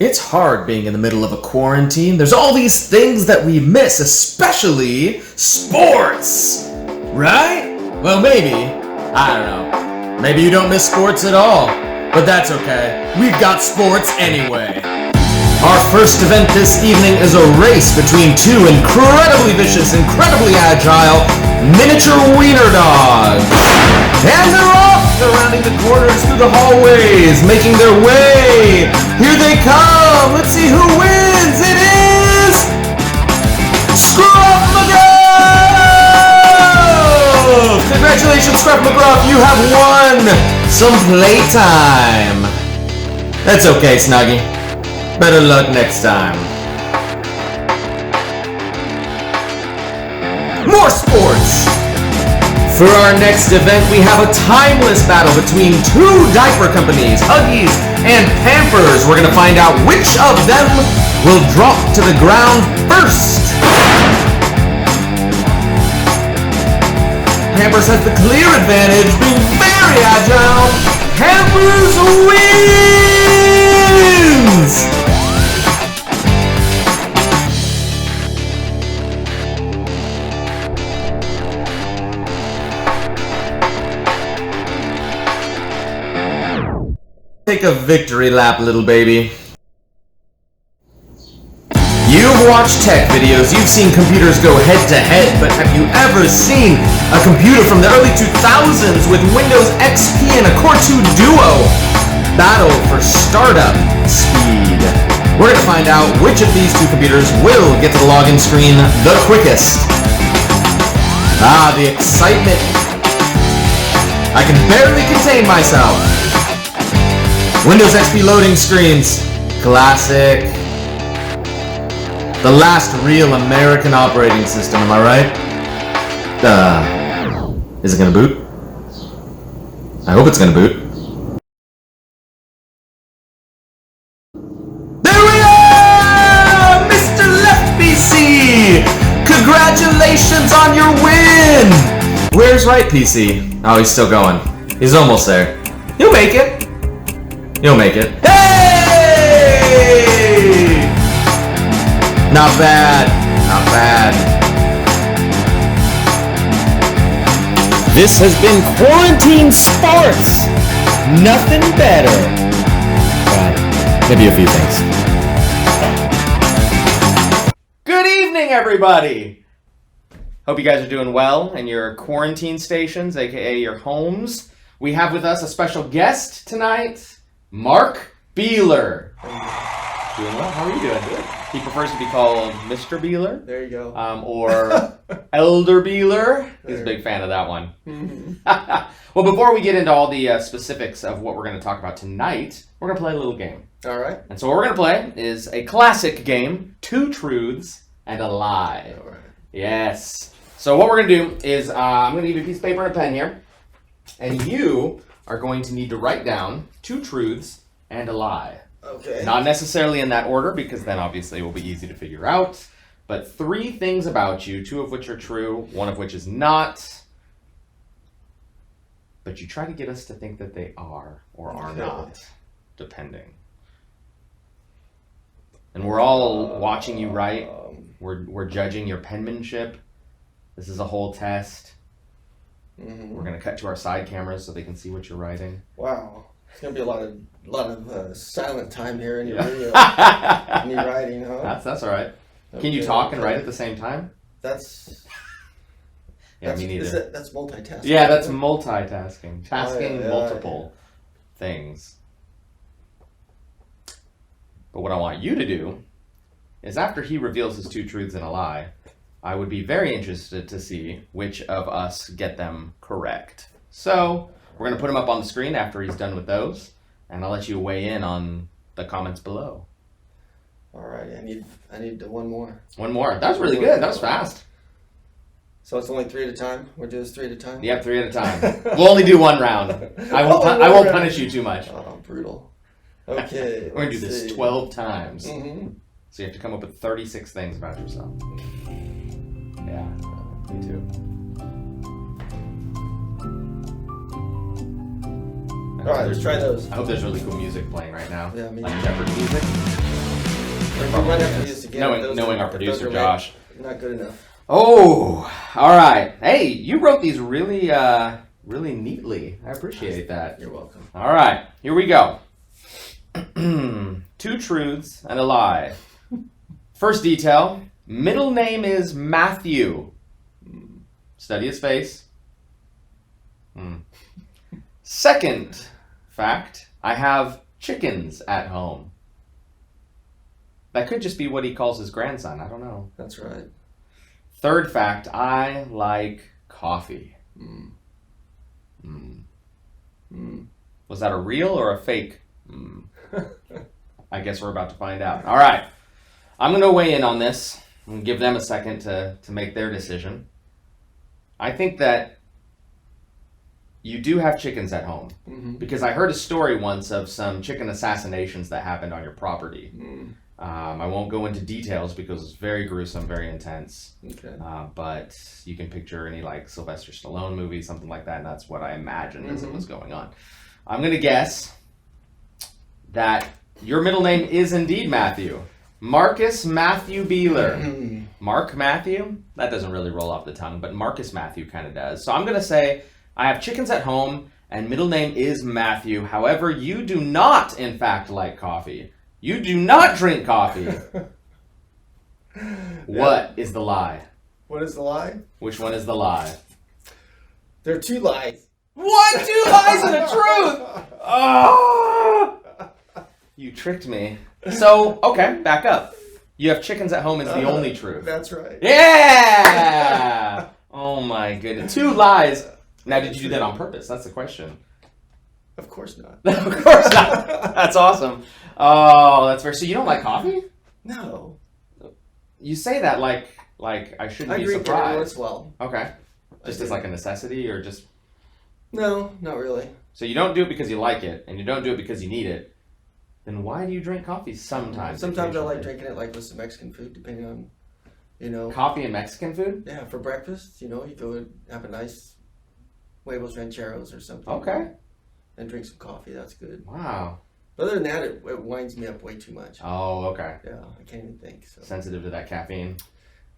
It's hard being in the middle of a quarantine. There's all these things that we miss, especially sports. Right? Well, maybe. I don't know. Maybe you don't miss sports at all. But that's okay. We've got sports anyway. Our first event this evening is a race between two incredibly vicious, incredibly agile miniature wiener dogs. And they're off! They're rounding the corners through the hallways, making their way. Here they come! Let's see who wins! It is... Scruff McGruff! Congratulations, Scruff McGruff! You have won some playtime. That's okay, Snuggie. Better luck next time. More sports! For our next event, we have a timeless battle between two diaper companies, Huggies and Pampers. We're going to find out which of them will drop to the ground first. Pampers has the clear advantage, being very agile. Pampers wins! Take a victory lap, little baby. You've watched tech videos, you've seen computers go head to head, but have you ever seen a computer from the early 2000s with Windows XP and a Core 2 Duo battle for startup speed? We're going to find out which of these two computers will get to the login screen the quickest. Ah, the excitement. I can barely contain myself. Windows XP loading screens. Classic. The last real American operating system, am I right? Is it gonna boot? I hope it's gonna boot. There we are! Mr. Left PC! Congratulations on your win! Where's right PC? Oh, he's still going. He's almost there. He'll make it. You'll make it. Hey! Not bad. Not bad. This has been Quarantine Sports. Nothing better. Maybe a few things. Good evening, everybody. Hope you guys are doing well in your quarantine stations, aka your homes. We have with us a special guest tonight. Mark Beeler. Doing well. How are you doing? Good. He prefers to be called Mr. Beeler. There you go. Or Elder Beeler. He's a big fan of that one. Well, before we get into all the specifics of what we're going to talk about tonight, we're going to play a little game. All right. And so what we're going to play is a classic game, 2 truths and a lie. All right. Yes. So what we're going to do is I'm going to give you a piece of paper and a pen here. And you are going to need to write down 2 truths and a lie. Okay. Not necessarily in that order, because then obviously it will be easy to figure out. But 3 things about you, 2 of which are true, 1 of which is not. But you try to get us to think that they are or are not, depending. And we're all watching you write. We're judging your penmanship. This is a whole test. Mm-hmm. We're going to cut to our side cameras so they can see what you're writing. Wow. It's going to be a lot of silent time here in your video. In your writing, huh? That's all right. Okay, can you talk and write at the same time? Me neither. That's multitasking. Yeah, that's multitasking. Tasking multiple things. But what I want you to do is after he reveals his 2 truths and a lie, I would be very interested to see which of us get them correct. So, we're going to put him up on the screen after he's done with those, and I'll let you weigh in on the comments below. All right, I need 1 more. 1 more. That was really good. That was fast. So it's only 3 at a time? We'll do this 3 at a time? Yep, 3 at a time. We'll only do 1 round. I won't punish you too much. Oh, brutal. Okay. We're going to do this 12 times. Mm-hmm. So you have to come up with 36 things about yourself. Yeah, me too. All right, let's try those. I hope there's really cool music playing right now. Yeah, me like too. Jeopardy music. We might have to do this again. Knowing our producer, Josh. Not good enough. Oh, all right. Hey, you wrote these really neatly. I appreciate that. You're welcome. All right, here we go. 2 truths and a lie. First detail, middle name is Matthew. Study his face. Second fact, I have chickens at home. That could just be what he calls his grandson. I don't know. That's right. Third fact, I like coffee. Was that a real or a fake? I guess we're about to find out. All right. I'm going to weigh in on this and give them a second to make their decision. I think that you do have chickens at home. Because I heard a story once of some chicken assassinations that happened on your property. I won't go into details because it's very gruesome, very intense. Okay. But you can picture any like Sylvester Stallone movie, something like that, and that's what I imagined as it was going on. I'm going to guess that your middle name is indeed Matthew. Marcus Matthew Beeler. Mark Matthew? That doesn't really roll off the tongue, but Marcus Matthew kind of does. So I'm going to say I have chickens at home and middle name is Matthew. However, you do not, in fact, like coffee. You do not drink coffee. What is the lie? What is the lie? Which one is the lie? There are 2 lies. What? 2 lies and a truth? Oh! You tricked me. So, okay, back up. You have chickens at home is the only truth. That's right. Yeah! Oh my goodness. 2 lies. Now, did you do that on purpose? That's the question. Of course not. Of course not. That's awesome. Oh, that's fair. So you don't like coffee? No. You say that like I shouldn't be drink it surprised. every once in a while. Okay. Just as like a necessity or just... No, not really. So you don't do it because you like it, and you don't do it because you need it. Then why do you drink coffee sometimes? Sometimes I like drinking it like with some Mexican food, depending on, Coffee and Mexican food? Yeah, for breakfast, you go have a nice huevos rancheros or something. Okay. And drink some coffee. That's good. Wow. But other than that, it winds me up way too much. Oh, okay. Yeah, I can't even think. So. Sensitive to that caffeine.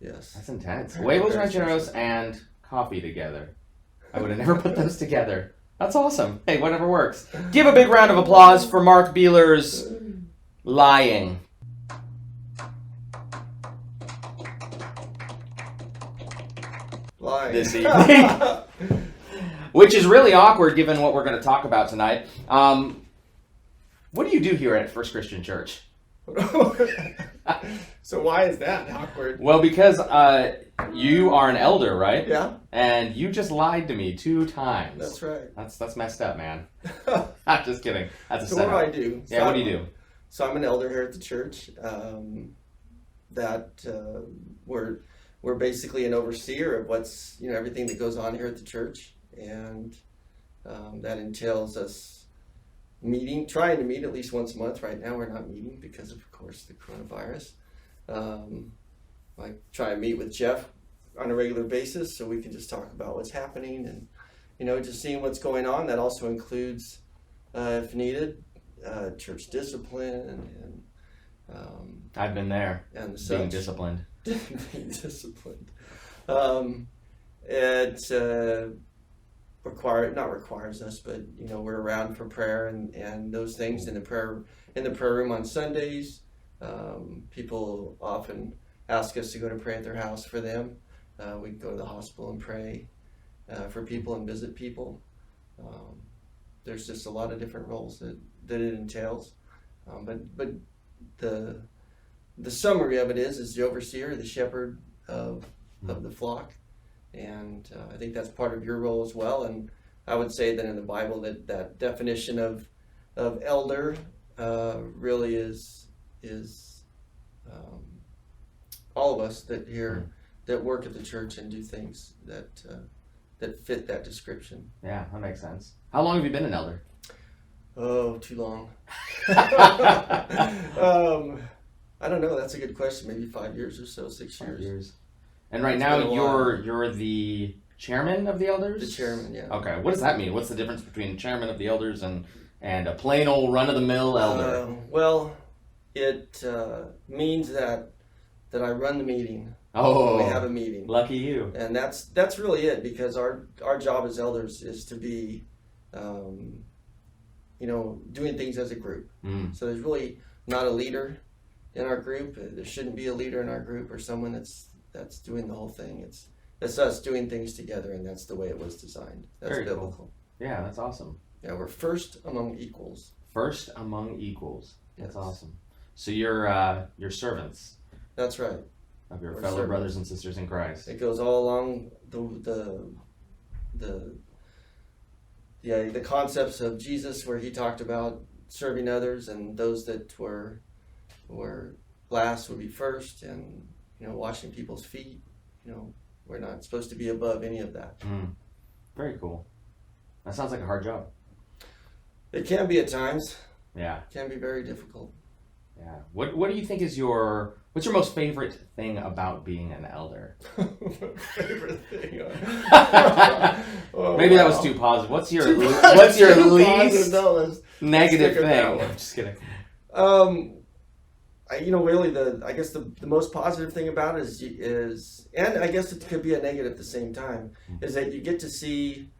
Yes. That's intense. Huevos rancheros and coffee together. I would have never put those together. That's awesome. Hey, whatever works. Give a big round of applause for Mark Beeler's lying. Lying. This evening. Which is really awkward given what we're going to talk about tonight. What do you do here at First Christian Church? So why is that awkward? Well, because you are an elder, right? Yeah. And you just lied to me 2 times. That's right. That's messed up, man. I'm just kidding. That's a So setup. what do I do? Yeah, what do you do? So I'm an elder here at the church. We're basically an overseer of what's everything that goes on here at the church, and that entails us trying to meet at least once a month. Right now we're not meeting because of course the coronavirus. I try to meet with Jeff on a regular basis so we can just talk about what's happening and just seeing what's going on. That also includes, if needed, church discipline and I've been there. And being disciplined. Being disciplined. It requires us, but we're around for prayer and those things in the prayer room on Sundays. People often ask us to go to pray at their house for them. We go to the hospital and pray for people and visit people. There's just a lot of different roles that it entails. But the summary of it is the overseer, the shepherd of the flock. And I think that's part of your role as well. And I would say that in the Bible that definition of elder really is all of us that work at the church and do things that fit that description. Yeah, that makes sense. How long have you been an elder? Oh, too long. I don't know. That's a good question. Maybe 5 years or so, 6 years. 5 years. And right now you're the chairman of the elders? The chairman, yeah. Okay. What does that mean? What's the difference between chairman of the elders and a plain old run-of-the-mill elder? Well, It means that I run the meeting. Oh, when we have a meeting. Lucky you. And that's really it, because our job as elders is to be, doing things as a group. So there's really not a leader in our group. There shouldn't be a leader in our group or someone that's doing the whole thing. It's us doing things together, and that's the way it was designed. That's Very biblical. cool. Yeah, that's awesome. Yeah, we're first among equals. First among equals. That's Yes. awesome. So you're servants That's right. of your We're fellow servants. brothers and sisters in Christ. It goes all along the concepts of Jesus, where he talked about serving others, and those that were last would be first, and washing people's feet. We're not supposed to be above any of that. Very cool. That sounds like a hard job. It can be at times. Yeah. It can be very difficult. Yeah. What do you think is what's your most favorite thing about being an elder? Favorite thing. Maybe that was too positive. What's your least negative stick with that thing? one. I'm just kidding. Really, I guess the most positive thing about it is, and I guess it could be a negative at the same time, is that you get to see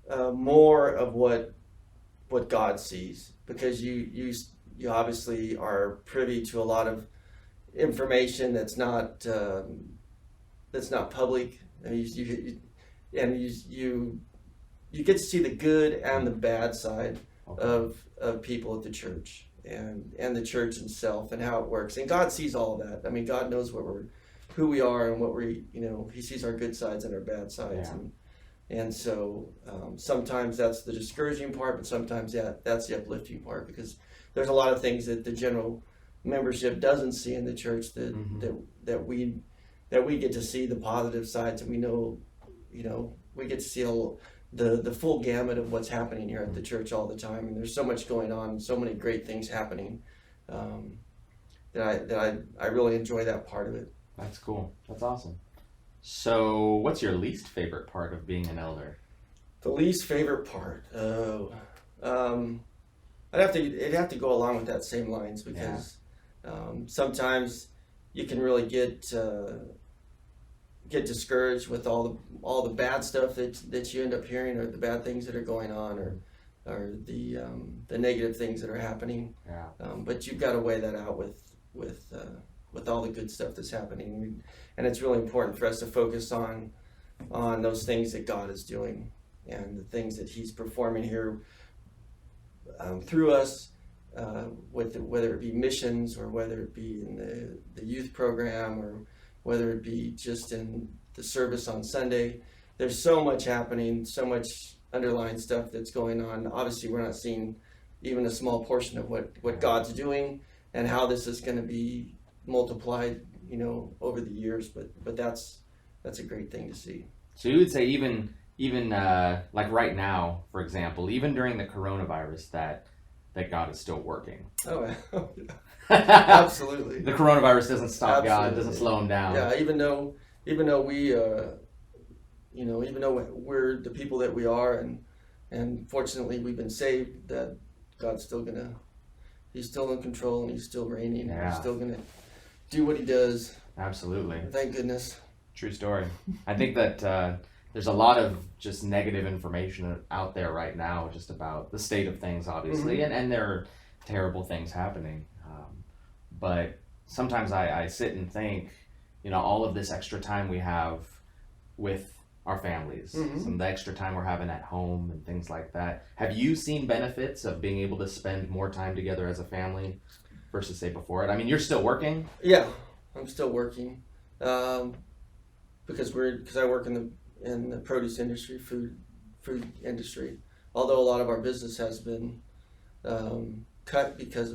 more of what God sees, because you obviously are privy to a lot of information that's not public, and you get to see the good and the bad side of people at the church, and the church itself, and how it works. And God sees all of that. I mean, God knows who we are, and what he sees our good sides and our bad sides. Yeah. And so sometimes that's the discouraging part, but sometimes that's the uplifting part, because there's a lot of things that the general membership doesn't see in the church that we get to see the positive sides, and we get to see the full gamut of what's happening here at the church all the time. And there's so much going on, so many great things happening, that I really enjoy that part of it. That's cool. That's awesome. So, what's your least favorite part of being an elder? The least favorite part. It'd have to go along with that same lines, because sometimes you can really get discouraged with all the bad stuff that you end up hearing, or the bad things that are going on, or the negative things that are happening. Yeah. But you've got to weigh that out with all the good stuff that's happening, and it's really important for us to focus on those things that God is doing, and the things that He's performing here through us, whether it be missions, or whether it be in the youth program, or whether it be just in the service on Sunday. There's so much happening, so much underlying stuff that's going on. Obviously, we're not seeing even a small portion of what God's doing, and how this is going to be multiplied, over the years. But that's a great thing to see. So you would say even like right now, for example, even during the coronavirus, that God is still working. Oh, yeah. Absolutely. The coronavirus doesn't stop God, Absolutely. doesn't slow him down. Yeah, even though we, even though we're the people that we are, and fortunately we've been saved, that God's still He's still in control, and He's still reigning, and He's still gonna do what He does. Absolutely. Thank goodness. True story. I think that there's a lot of just negative information out there right now, just about the state of things, obviously, and there are terrible things happening. But sometimes I sit and think, all of this extra time we have with our families, some of the extra time we're having at home and things like that. Have you seen benefits of being able to spend more time together as a family versus, say, before it? I mean, you're still working? Yeah, I'm still working, because I work in the produce industry, food industry. Although a lot of our business has been cut because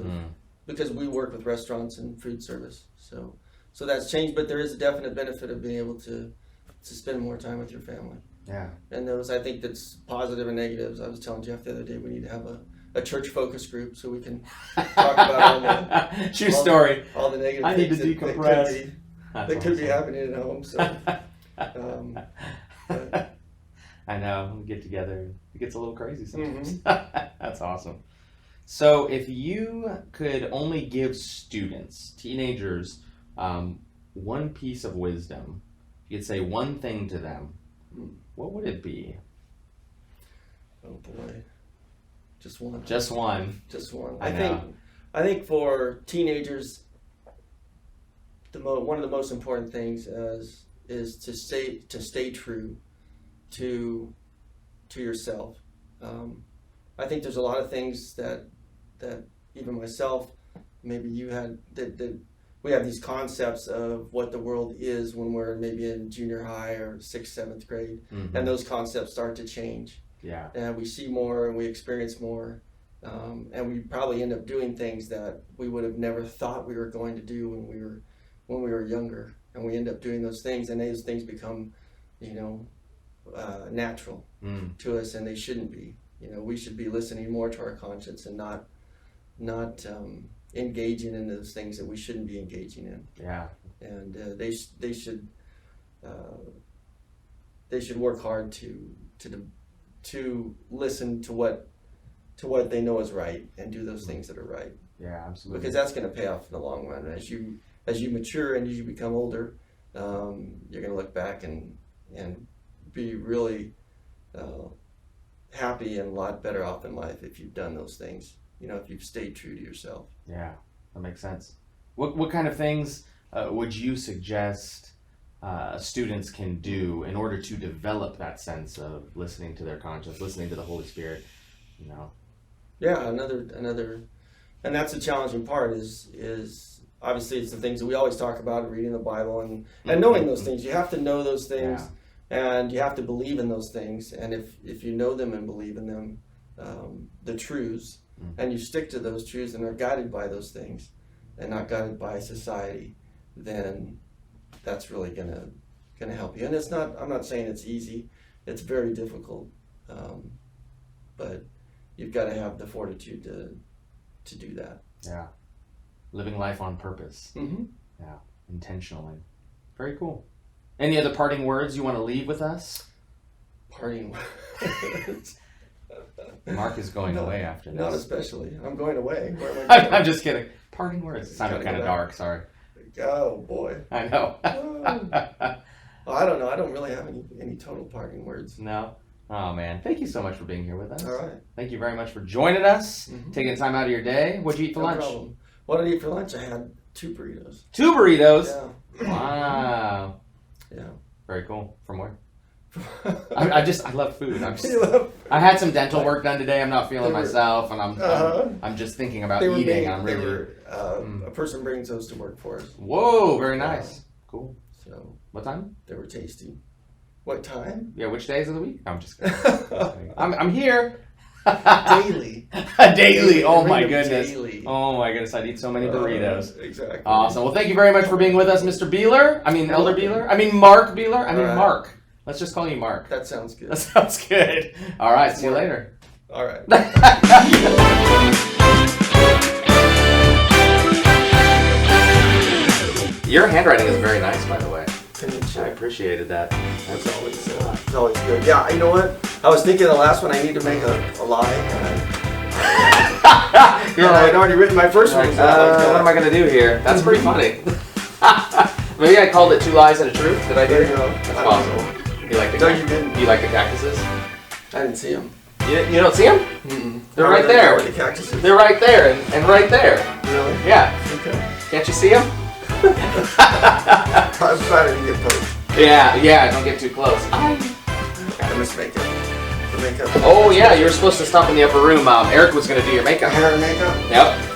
we work with restaurants and food service, so that's changed. But there is a definite benefit of being able to spend more time with your family. Yeah. And I think that's positive and negatives. I was telling Jeff the other day, we need to have a church focus group so we can talk about all the negative I need to things decompress. that could be happening at home. So, I know, we get together. It gets a little crazy sometimes. That's awesome. So if you could only give students, teenagers, one piece of wisdom, you could say one thing to them, what would it be? Oh boy, just one. Just one. Just one. I I think for teenagers, one of the most important things is to stay true to yourself. I think there's a lot of things that even myself, maybe you had, that we have these concepts of what the world is when we're maybe in junior high or 6th, 7th grade, and those concepts start to change. Yeah. And we see more and we experience more, and we probably end up doing things that we would have never thought we were going to do when we were younger, and we end up doing those things, and those things become, natural to us, and they shouldn't be. We should be listening more to our conscience and not engaging in those things that we shouldn't be engaging in. Yeah. And they should work hard to listen to what they know is right and do those things that are right. Yeah, absolutely. Because that's going to pay off in the long run. As you mature and as you become older, you're going to look back and be really happy and a lot better off in life if you've done those things. If you've stayed true to yourself. Yeah, that makes sense. What kind of things would you suggest students can do in order to develop that sense of listening to their conscience, listening to the Holy Spirit? Yeah, another, and that's the challenging part. Is obviously it's the things that we always talk about, reading the Bible and knowing those things. You have to know those things, and you have to believe in those things. And if you know them and believe in them, the truths. And you stick to those truths and are guided by those things and not guided by society, then that's really gonna help you. And I'm not saying it's easy, it's very difficult, but you've got to have the fortitude to do that. Yeah, living life on purpose. Yeah, intentionally. Very cool. Any other parting words you want to leave with us? Parting words. Mark is going away after this. Not especially. I'm going away. Where am I going? I'm just kidding. Parting words. It sounded kind of dark. Sorry. Oh boy. I know. Well, I don't know. I don't really have any total parting words. No. Oh man. Thank you so much for being here with us. All right. Thank you very much for joining us, taking the time out of your day. What'd you eat for lunch? No problem. What did I eat for lunch? I had 2 burritos. 2 burritos? Yeah. Wow. Yeah. Very cool. From where? I love food. I had some dental work done today. I'm not feeling myself, and I'm just thinking about eating. A person brings those to work for us. Whoa, very nice. Cool. So what time? They were tasty. What time? Yeah, which days of the week? I'm just kidding. I'm here. Daily. Daily. Oh my goodness. Daily. Oh my goodness. I'd eat so many burritos. Exactly. Awesome. Well, thank you very much for being with us, Mr. Beeler. Elder Beeler. Mark Beeler. Mark. Let's just call you Mark. That sounds good. That sounds good. All right. See you later. All right. Your handwriting is very nice, by the way. I appreciated that. That's always good. Yeah, you know what? I was thinking the last one I need to make a lie. I'd already written my first one. What am I going to do here? That's pretty funny. Maybe I called it 2 lies and a truth. Did I do There you go. That's possible. You like the You like the cactuses? I didn't see them. You don't see them? Mm-mm. They're right there. The cactuses? They're right there and right there. Really? Yeah. Okay. Can't you see them? I'm sorry to get poked. Yeah. Don't get too close. I must make the makeup. Oh yeah, you were supposed to stop in the upper room. Eric was going to do your makeup. Hair and makeup? Yep.